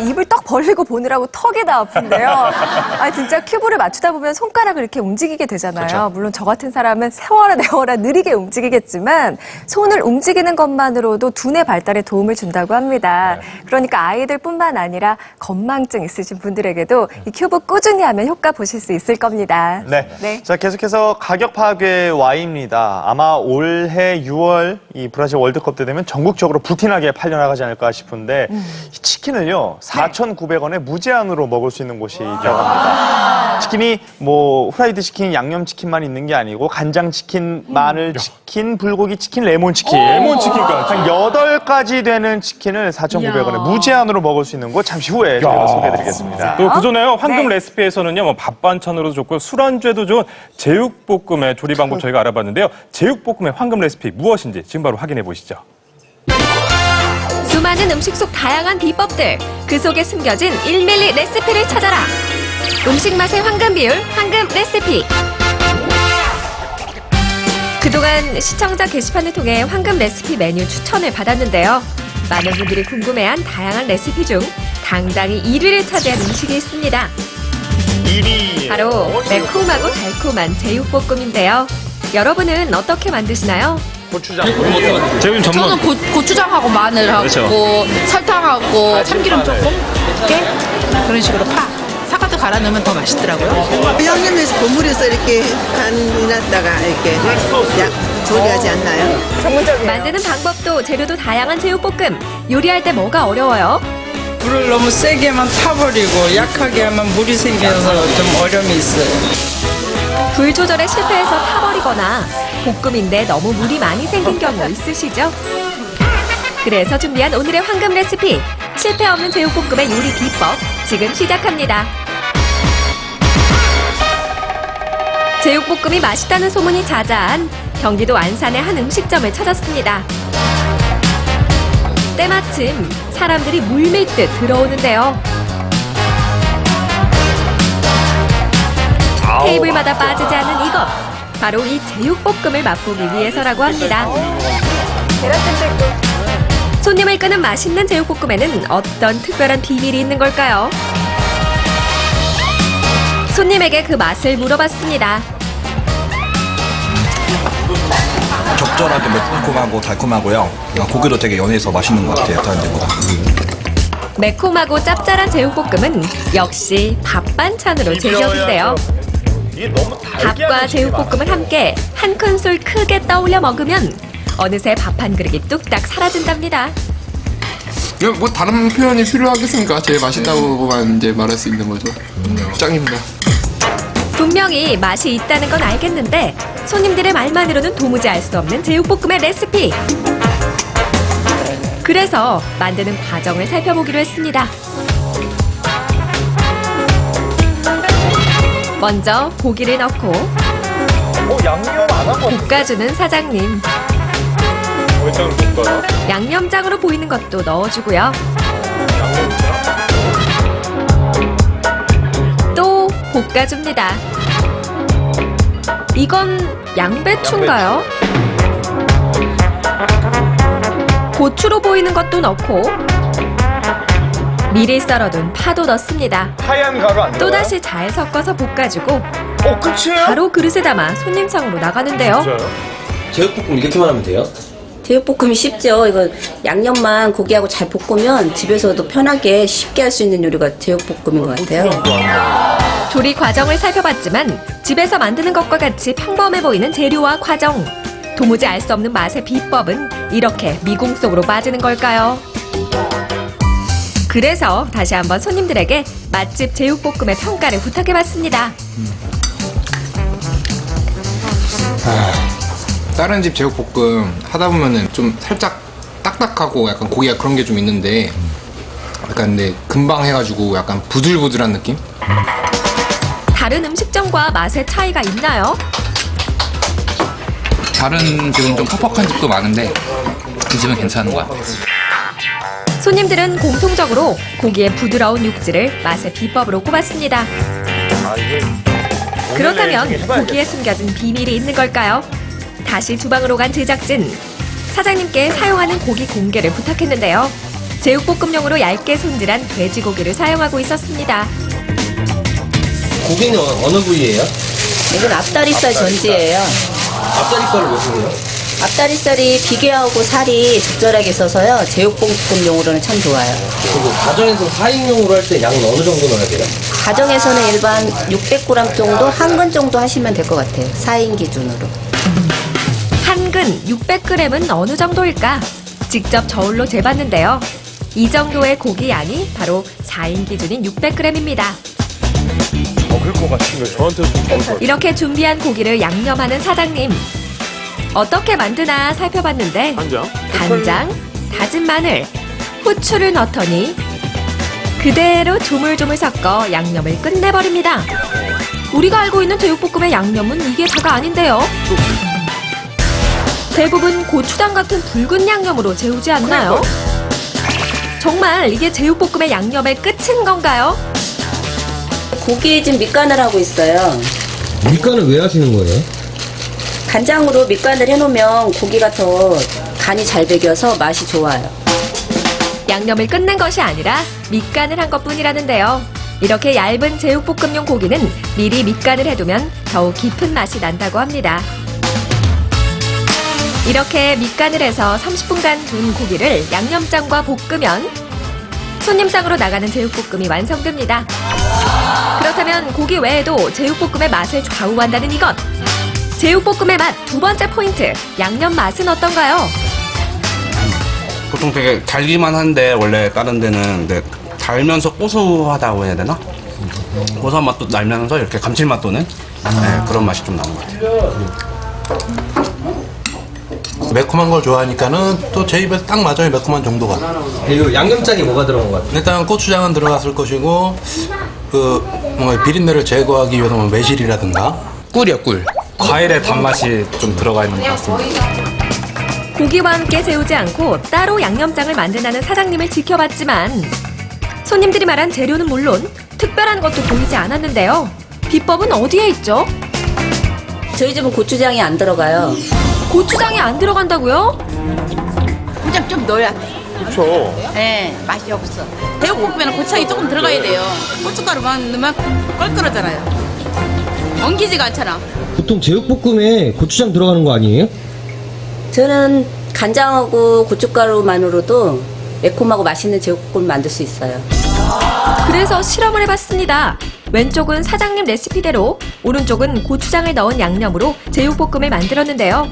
입을 떡 벌리고 보느라고 턱이 다 아픈데요. 아, 진짜 큐브를 맞추다 보면 손가락을 이렇게 움직이게 되잖아요. 그렇죠. 물론 저 같은 사람은 세워라 내워라 느리게 움직이겠지만 손을 움직이는 것만으로도 두뇌 발달에 도움을 준다고 합니다. 그러니까 아이들뿐만 아니라 건망증 있으신 분들에게도 이 큐브 꾸준히 하면 효과 보실 수 있을 겁니다. 네. 네. 자, 계속해서 가격 파괴 Y입니다. 아마 올해 6월 이 브라질 월드컵 때 되면 전국적으로 불티나게 팔려나가지 않을까 싶은데 이 치킨을요 4,900원에 무제한으로 먹을 수 있는 곳이 있다고 합니다. 치킨이 뭐 후라이드 치킨, 양념 치킨만 있는 게 아니고 간장 치킨, 마늘 치킨, 불고기 치킨, 레몬 치킨. 레몬 치킨까지. 한 8가지 되는 치킨을 4,900원에 무제한으로 먹을 수 있는 곳 잠시 후에 저희가 소개해드리겠습니다. 또 그전에요 황금 네. 레시피에서는요 뭐 밥 반찬으로도 좋고 술안주에도 좋은 제육볶음의 조리 방법 저희가 알아봤는데요. 제육볶음의 황금 레시피 무엇인지 지금 바로 확인해 보시죠. 수많은 음식 속 다양한 비법들, 그 속에 숨겨진 1mm 레시피를 찾아라. 음식 맛의 황금 비율, 황금 레시피. 그동안 시청자 게시판을 통해 황금 레시피 메뉴 추천을 받았는데요. 많은 분들이 궁금해한 다양한 레시피 중 당당히 1위를 차지한 음식이 있습니다. 1위. 바로 매콤하고 달콤한 제육볶음인데요. 여러분은 어떻게 만드시나요? 고추장. 제육 전문. 저는 고추장하고 마늘하고 그렇죠. 설탕하고 참기름 조금 이렇게 그런 식으로 사과도 갈아 넣으면 더 맛있더라고요. 양념해서 버무려서 이렇게 간이놨다가 이렇게 조리하지 않나요? 전문적이에요. 만드는 방법도 재료도 다양한 제육볶음. 요리할 때 뭐가 어려워요? 불을 너무 세게만 타버리고 약하게 하면 물이 생겨서 좀 어려움이 있어요. 불 조절에 실패해서 타버리거나 볶음인데 너무 물이 많이 생긴 경우 있으시죠? 그래서 준비한 오늘의 황금 레시피. 실패 없는 제육볶음의 요리 비법 지금 시작합니다. 제육볶음이 맛있다는 소문이 자자한 경기도 안산의 한 음식점을 찾았습니다. 때마침 사람들이 물밀듯 들어오는데요. 테이블마다 빠지지 않는 이것. 바로 이 제육볶음을 맛보기 위해서라고 합니다. 계란찜도 있고. 손님을 끄는 맛있는 제육볶음에는 어떤 특별한 비밀이 있는 걸까요? 손님에게 그 맛을 물어봤습니다. 적절하게 매콤하고 달콤하고요. 고기도 되게 연해서 맛있는 것 같아요, 다른 데보다. 매콤하고 짭짤한 제육볶음은 역시 밥 반찬으로 제격인데요. 이게 너무 달게 밥과 하는 치킨이 제육볶음을 함께 한 큰술 크게 떠올려 먹으면 어느새 밥 한 그릇이 뚝딱 사라진답니다. 뭐 다른 표현이 필요하겠습니까? 제일 맛있다고만 이제 말할 수 있는 거죠. 짱입니다. 분명히 맛이 있다는 건 알겠는데 손님들의 말만으로는 도무지 알 수 없는 제육볶음의 레시피. 그래서 만드는 과정을 살펴보기로 했습니다. 먼저 고기를 넣고 양념 안 하고 볶아주는 사장님. 양념장으로 보이는 것도 넣어주고요. 또 볶아줍니다. 이건 양배추인가요? 고추로 보이는 것도 넣고 미리 썰어둔 파도 넣습니다. 하얀 가루 안 들어가요? 또다시 잘 섞어서 볶아주고 끝이에요? 바로 그릇에 담아 손님상으로 나가는데요. 제육볶음 이렇게만 하면 돼요? 제육볶음이 쉽죠. 이거 양념만 고기하고 잘 볶으면 집에서도 편하게 쉽게 할 수 있는 요리가 제육볶음인 것 같아요. 조리 과정을 살펴봤지만 집에서 만드는 것과 같이 평범해 보이는 재료와 과정. 도무지 알 수 없는 맛의 비법은 이렇게 미궁 속으로 빠지는 걸까요? 그래서 다시 한번 손님들에게 맛집 제육볶음의 평가를 부탁해봤습니다. 다른 집 제육볶음 하다 보면은 좀 살짝 딱딱하고 약간 고기가 그런 게 좀 있는데 약간 근데 금방 해가지고 약간 부들부들한 느낌? 다른 음식점과 맛의 차이가 있나요? 다른 집은 좀 퍽퍽한 집도 많은데 이 집은 괜찮은 것 같아요. 손님들은 공통적으로 고기의 부드러운 육질을 맛의 비법으로 꼽았습니다. 그렇다면 고기에 숨겨진 비밀이 있는 걸까요? 다시 주방으로 간 제작진. 사장님께 사용하는 고기 공개를 부탁했는데요. 제육볶음용으로 얇게 손질한 돼지고기를 사용하고 있었습니다. 고기는 어느 부위예요? 이건 앞다리살 전지예요. 앞다리살을 왜 쓰세요? 앞다리살이 비계하고 살이 적절하게 있어서요. 제육볶음용으로는 참 좋아요. 그리고 가정에서 4인용으로 할 때 양은 어느 정도 넣어야 돼요? 가정에서는 일반 600g 정도, 한 근 정도 하시면 될 것 같아요. 4인 기준으로. 한 근 600g은 어느 정도일까? 직접 저울로 재봤는데요. 이 정도의 고기 양이 바로 4인 기준인 600g입니다. 먹을 것 같은 거 저한테도 좀 먹을 것 같아요. 이렇게 준비한 고기를 양념하는 사장님. 어떻게 만드나 살펴봤는데 간장, 다진 마늘, 후추를 넣더니 그대로 조물조물 섞어 양념을 끝내버립니다. 우리가 알고 있는 제육볶음의 양념은 이게 다가 아닌데요. 대부분 고추장 같은 붉은 양념으로 재우지 않나요? 정말 이게 제육볶음의 양념의 끝인 건가요? 고기에 지금 밑간을 하고 있어요. 밑간을 왜 하시는 거예요? 간장으로 밑간을 해놓으면 고기가 더 간이 잘 배겨서 맛이 좋아요. 양념을 끝낸 것이 아니라 밑간을 한 것뿐이라는데요. 이렇게 얇은 제육볶음용 고기는 미리 밑간을 해두면 더욱 깊은 맛이 난다고 합니다. 이렇게 밑간을 해서 30분간 둔 고기를 양념장과 볶으면 손님상으로 나가는 제육볶음이 완성됩니다. 그렇다면 고기 외에도 제육볶음의 맛을 좌우한다는 이것. 제육볶음의 맛 두 번째 포인트, 양념 맛은 어떤가요? 보통 되게 달기만 한데 원래 다른 데는 근데 달면서 고소하다고 해야 되나? 고소한 맛도 나면서 이렇게 감칠맛 도는 그런 맛이 좀 나는 것 같아요. 매콤한 걸 좋아하니까는 또 제 입에 딱 맞아요. 매콤한 정도가. 이 양념장에 뭐가 들어간 것 같아요? 일단 고추장은 들어갔을 것이고 그 뭔가 비린내를 제거하기 위해서 뭐 매실이라든가 꿀이요, 꿀. 과일의 단맛이 좀 들어가 있는 것 같습니다. 고기와 함께 재우지 않고 따로 양념장을 만든다는 사장님을 지켜봤지만 손님들이 말한 재료는 물론 특별한 것도 보이지 않았는데요. 비법은 어디에 있죠? 저희 집은 고추장이 안 들어가요. 고추장이 안 들어간다고요? 고추장 좀 넣어야 돼. 그렇죠. 네, 맛이 없어. 제육볶음에는 고추장이 조금 들어가야 돼요. 고춧가루만 넣으면 껄끄러잖아요. 엉키지가 않잖아. 보통 제육볶음에 고추장 들어가는 거 아니에요? 저는 간장하고 고춧가루만으로도 매콤하고 맛있는 제육볶음을 만들 수 있어요. 그래서 실험을 해봤습니다. 왼쪽은 사장님 레시피대로, 오른쪽은 고추장을 넣은 양념으로 제육볶음을 만들었는데요.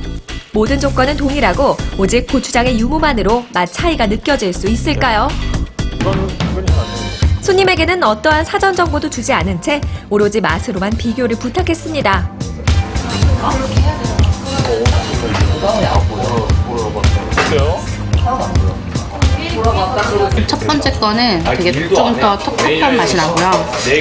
모든 조건은 동일하고 오직 고추장의 유무만으로 맛 차이가 느껴질 수 있을까요? 손님에게는 어떠한 사전 정보도 주지 않은 채 오로지 맛으로만 비교를 부탁했습니다. 첫 번째 거는 되게 좀 더 텁텁한 맛이 나고요.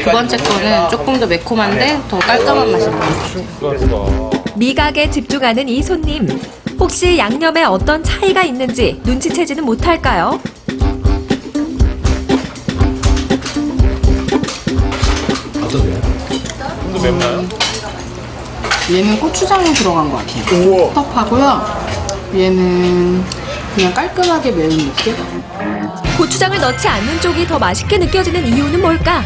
두 번째 거는 조금 더 매콤한데 더 깔끔한 맛이 나요. 미각에 집중하는 이 손님. 혹시 양념에 어떤 차이가 있는지 눈치채지는 못할까요? 좀 더 맵나요? 얘는 고추장이 들어간 것 같아요. 텁텁하고요. 얘는 그냥 깔끔하게 매운 느낌? 고추장을 넣지 않는 쪽이 더 맛있게 느껴지는 이유는 뭘까?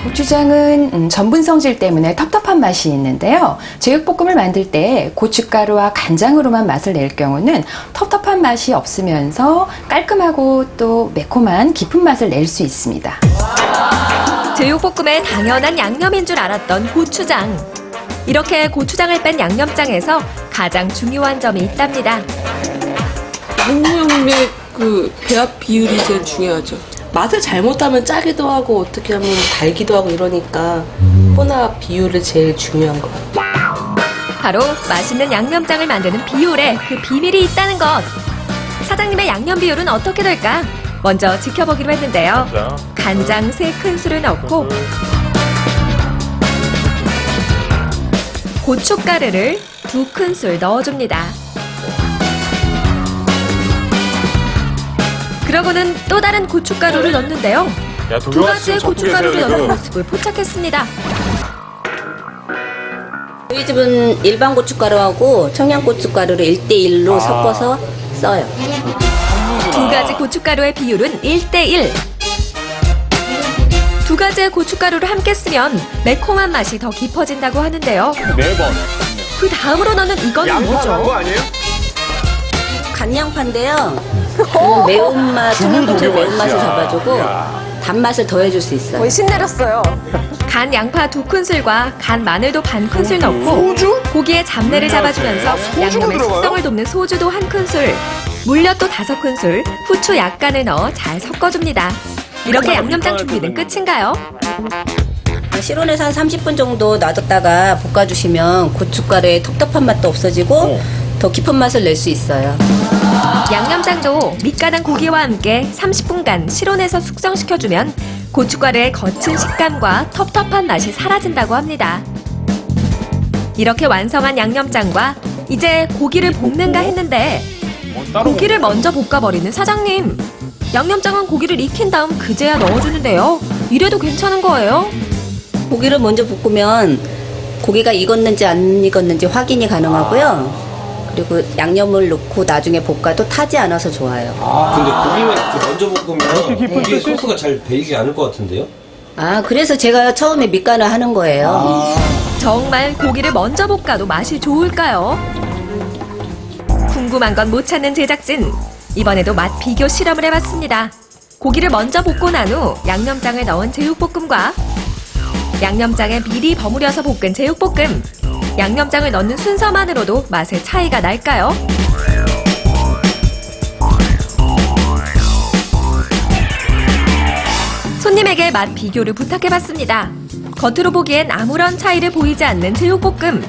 고추장은 전분 성질 때문에 텁텁한 맛이 있는데요. 제육볶음을 만들 때 고춧가루와 간장으로만 맛을 낼 경우는 텁텁한 맛이 없으면서 깔끔하고 또 매콤한 깊은 맛을 낼 수 있습니다. 제육볶음의 당연한 양념인 줄 알았던 고추장. 이렇게 고추장을 뺀 양념장에서 가장 중요한 점이 있답니다. 양념의 그 배합 비율이 제일 중요하죠. 맛을 잘못하면 짜기도 하고 어떻게 하면 달기도 하고 이러니까 혼합 비율이 제일 중요한 것 같아요. 바로 맛있는 양념장을 만드는 비율에 그 비밀이 있다는 것. 사장님의 양념 비율은 어떻게 될까? 먼저 지켜보기로 했는데요. 간장 3큰술을 넣고 고춧가루를 2큰술 넣어줍니다. 그러고는 또 다른 고춧가루를 넣는데요. 두 가지의 고춧가루를 넣는 모습을 포착했습니다. 저희 집은 일반 고춧가루하고 청양고춧가루를 1대1로 섞어서 써요. 두 두 가지 고춧가루의 비율은 1대1. 두 가지의 고춧가루를 함께 쓰면 매콤한 맛이 더 깊어진다고 하는데요. 매번. 그 다음으로 넣는 이건 뭐죠? 아니에요? 간양파인데요. 그 매운맛, 청양고추의 매운맛을 잡아주고 단맛을 더해줄 수 있어요. 거의 신내렸어요. 간 양파 2큰술과 간 마늘도 반 큰술 넣고 고기의 잡내를 잡아주면서 양념의 숙성을 돕는 소주도 1큰술, 물엿도 5큰술, 후추 약간을 넣어 잘 섞어줍니다. 이렇게 양념장 준비는 끝인가요? 실온에서 한 30분 정도 놔뒀다가 볶아주시면 고춧가루의 텁텁한 맛도 없어지고 더 깊은 맛을 낼 수 있어요. 양념장도 밑간한 고기와 함께 30분간 실온에서 숙성시켜주면 고춧가루의 거친 식감과 텁텁한 맛이 사라진다고 합니다. 이렇게 완성한 양념장과 이제 고기를 볶는가 했는데 고기를 먼저 볶아버리는 사장님. 양념장은 고기를 익힌 다음 그제야 넣어주는데요. 이래도 괜찮은 거예요? 고기를 먼저 볶으면 고기가 익었는지 안 익었는지 확인이 가능하고요. 그리고 양념을 넣고 나중에 볶아도 타지 않아서 좋아요. 근데 고기만 먼저 볶으면 고기에 소스가 잘 배이지 않을 것 같은데요? 그래서 제가 처음에 밑간을 하는 거예요. 정말 고기를 먼저 볶아도 맛이 좋을까요? 궁금한 건 못 찾는 제작진. 이번에도 맛 비교 실험을 해봤습니다. 고기를 먼저 볶고 난 후 양념장을 넣은 제육볶음과 양념장에 미리 버무려서 볶은 제육볶음. 양념장을 넣는 순서만으로도 맛의 차이가 날까요? 손님에게 맛 비교를 부탁해봤습니다. 겉으로 보기엔 아무런 차이를 보이지 않는 제육볶음.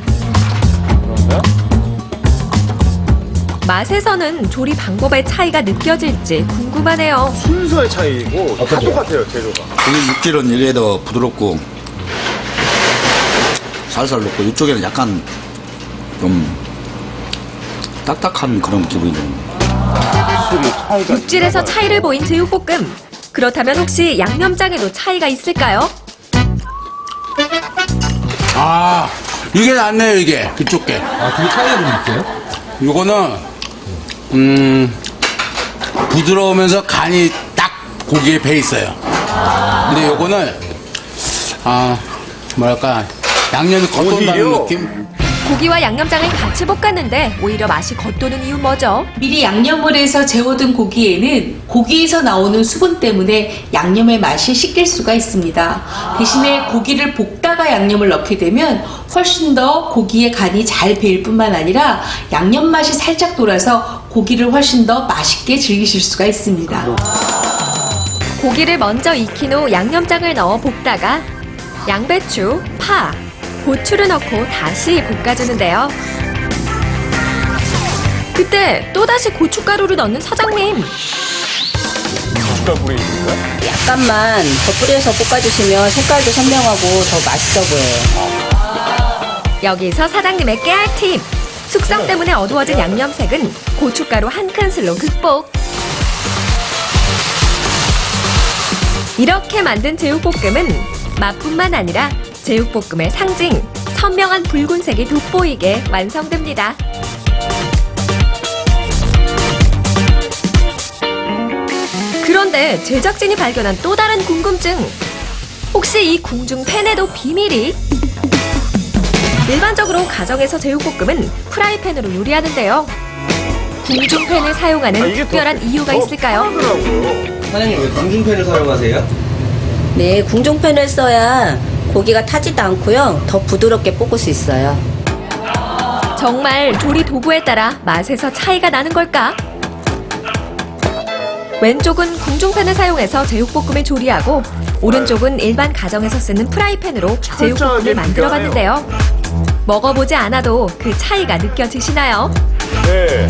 맛에서는 조리 방법의 차이가 느껴질지 궁금하네요. 순서의 차이고 다 똑같아요, 재료가. 고기 육질은 이게 더 부드럽고 살살 녹고 이쪽에는 약간 좀 딱딱한 그런 기분이 듭니다. 육질에서 차이를 보인 제육볶음. 그렇다면 혹시 양념장에도 차이가 있을까요? 이게 낫네요, 이게. 이쪽 게. 그게 차이가 좀 있어요? 요거는, 부드러우면서 간이 딱 고기에 배 있어요. 근데 요거는, 뭐랄까, 양념이 겉돈다는 느낌? 고기와 양념장을 같이 볶았는데 오히려 맛이 겉도는 이유 뭐죠? 미리 양념을 해서 재워둔 고기에는 고기에서 나오는 수분 때문에 양념의 맛이 씻길 수가 있습니다. 대신에 고기를 볶다가 양념을 넣게 되면 훨씬 더 고기의 간이 잘 배일 뿐만 아니라 양념 맛이 살짝 돌아서 고기를 훨씬 더 맛있게 즐기실 수가 있습니다. 고기를 먼저 익힌 후 양념장을 넣어 볶다가 양배추, 파, 고추를 넣고 다시 볶아주는데요. 그때 또다시 고춧가루를 넣는 사장님. 고춧가루 뿌리니까? 약간만 더 뿌려서 볶아주시면 색깔도 선명하고 더 맛있어 보여요. 여기서 사장님의 깨알 팁. 숙성 때문에 어두워진 양념색은 고춧가루 1큰술로 극복. 이렇게 만든 제육볶음은 맛뿐만 아니라 제육볶음의 상징, 선명한 붉은색이 돋보이게 완성됩니다. 그런데 제작진이 발견한 또 다른 궁금증. 혹시 이 궁중팬에도 비밀이? 일반적으로 가정에서 제육볶음은 프라이팬으로 요리하는데요. 궁중팬을 사용하는 특별한 이유가 있을까요? 사장님 왜 궁중팬을 사용하세요? 네, 궁중팬을 써야 고기가 타지도 않고요. 더 부드럽게 볶을 수 있어요. 정말 조리 도구에 따라 맛에서 차이가 나는 걸까? 왼쪽은 궁중팬을 사용해서 제육볶음을 조리하고 오른쪽은 일반 가정에서 쓰는 프라이팬으로 제육볶음을 만들어봤는데요. 먹어보지 않아도 그 차이가 느껴지시나요? 네.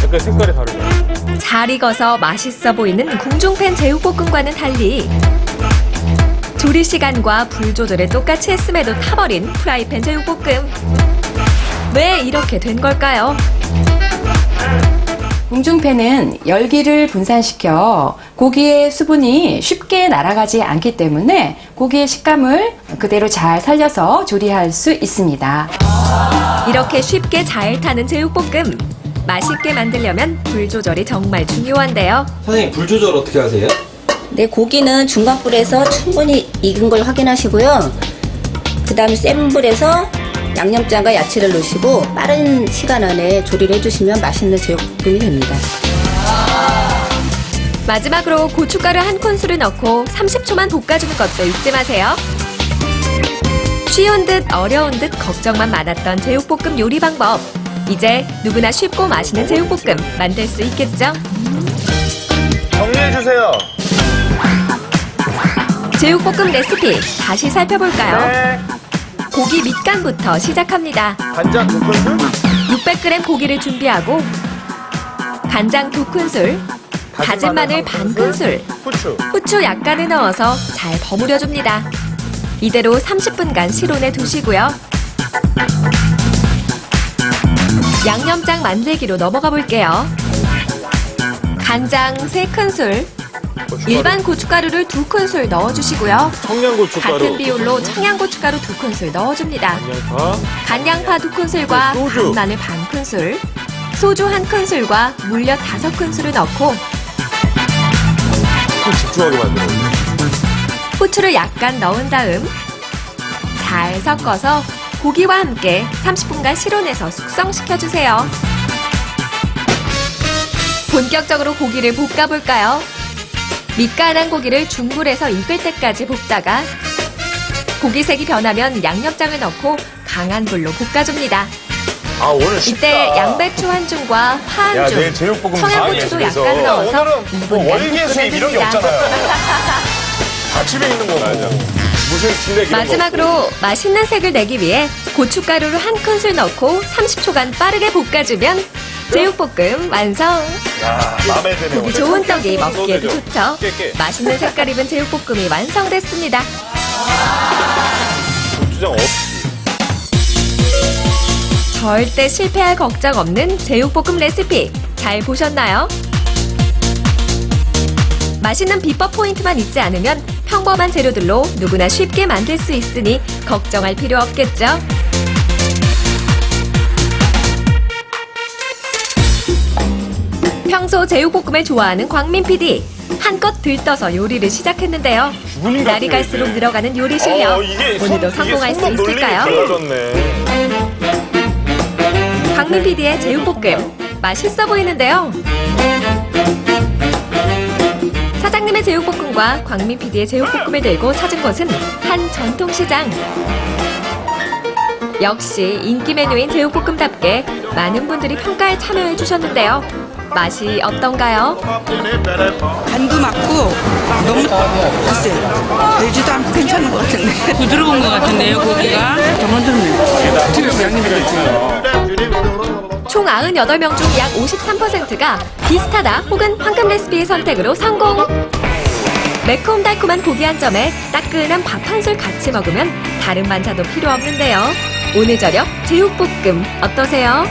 약간 색깔이 다르죠. 잘 익어서 맛있어 보이는 궁중팬 제육볶음과는 달리 조리 시간과 불 조절을 똑같이 했음에도 타버린 프라이팬 제육볶음. 왜 이렇게 된 걸까요? 궁중팬은 열기를 분산시켜 고기의 수분이 쉽게 날아가지 않기 때문에 고기의 식감을 그대로 잘 살려서 조리할 수 있습니다. 이렇게 쉽게 잘 타는 제육볶음. 맛있게 만들려면 불 조절이 정말 중요한데요. 사장님 불 조절 어떻게 하세요? 네, 고기는 중간 불에서 충분히 익은 걸 확인하시고요. 그 다음에 센 불에서 양념장과 야채를 넣으시고 빠른 시간 안에 조리를 해주시면 맛있는 제육볶음이 됩니다. 마지막으로 고춧가루 한 큰술을 넣고 30초만 볶아주는 것도 잊지 마세요. 쉬운 듯 어려운 듯 걱정만 많았던 제육볶음 요리 방법. 이제 누구나 쉽고 맛있는 제육볶음 만들 수 있겠죠? 정리해주세요. 제육볶음 레시피 다시 살펴볼까요? 네. 고기 밑간부터 시작합니다. 간장 2큰술, 600g 고기를 준비하고 간장 2큰술, 다진 마늘 반 큰술, 후추 약간을 넣어서 잘 버무려줍니다. 이대로 30분간 실온에 두시고요. 양념장 만들기로 넘어가 볼게요. 간장 3큰술, 일반 고춧가루를 2큰술 넣어주시고요. 청양고춧가루. 같은 비율로 청양고춧가루 2큰술 넣어줍니다. 간양파 2큰술과 간마늘 반 큰술, 소주 1큰술과 물엿 5큰술을 넣고 집중하게 만들어요. 후추를 약간 넣은 다음 잘 섞어서 고기와 함께 30분간 실온에서 숙성시켜주세요. 본격적으로 고기를 볶아볼까요? 밑간한 고기를 중불에서 익을 때까지 볶다가 고기색이 변하면 양념장을 넣고 강한 불로 볶아줍니다. 아, 오늘 쉽다. 이때 양배추 한 줌과 파 야, 한 줌, 내일 제육볶음 청양고추도 집에서. 약간 넣어서 오늘은 뭐 2분간 월계 수입 이런 게 볶아줍니다. 없잖아요. 다 집에 있는 거고. 무슨 진액 이런 마지막으로 맛있는 색을 내기 위해 고춧가루를 한 큰술 넣고 30초간 빠르게 볶아주면 제육볶음 완성! 야, 마음에 드네요. 보기 좋은 떡이 먹기에도 넣어야죠. 좋죠. 깨. 맛있는 색깔 입은 제육볶음이 완성됐습니다. 고추장 없이. 절대 실패할 걱정 없는 제육볶음 레시피 잘 보셨나요? 맛있는 비법 포인트만 잊지 않으면 평범한 재료들로 누구나 쉽게 만들 수 있으니 걱정할 필요 없겠죠? 평소 제육볶음을 좋아하는 광민 PD. 한껏 들떠서 요리를 시작했는데요. 날이 갈수록 늘어가는 요리 실력. 오늘도 성공할 수 있을까요? 광민 PD의 제육볶음. 맛있어 보이는데요. 사장님의 제육볶음과 광민 PD의 제육볶음을 들고 찾은 곳은 한 전통시장. 역시 인기 메뉴인 제육볶음답게 많은 분들이 평가에 참여해 주셨는데요. 맛이 어떤가요? 간도 맞고 너무 글쎄 달지도 않고 괜찮은 것 같은데 부드러운 것 같은데요, 고기가? 정말 총 98명 중 약 53%가 비슷하다 혹은 황금 레시피의 선택으로 성공! 매콤달콤한 고기 한 점에 따끈한 밥 한 술 같이 먹으면 다른 반찬도 필요 없는데요. 오늘 저녁 제육볶음 어떠세요?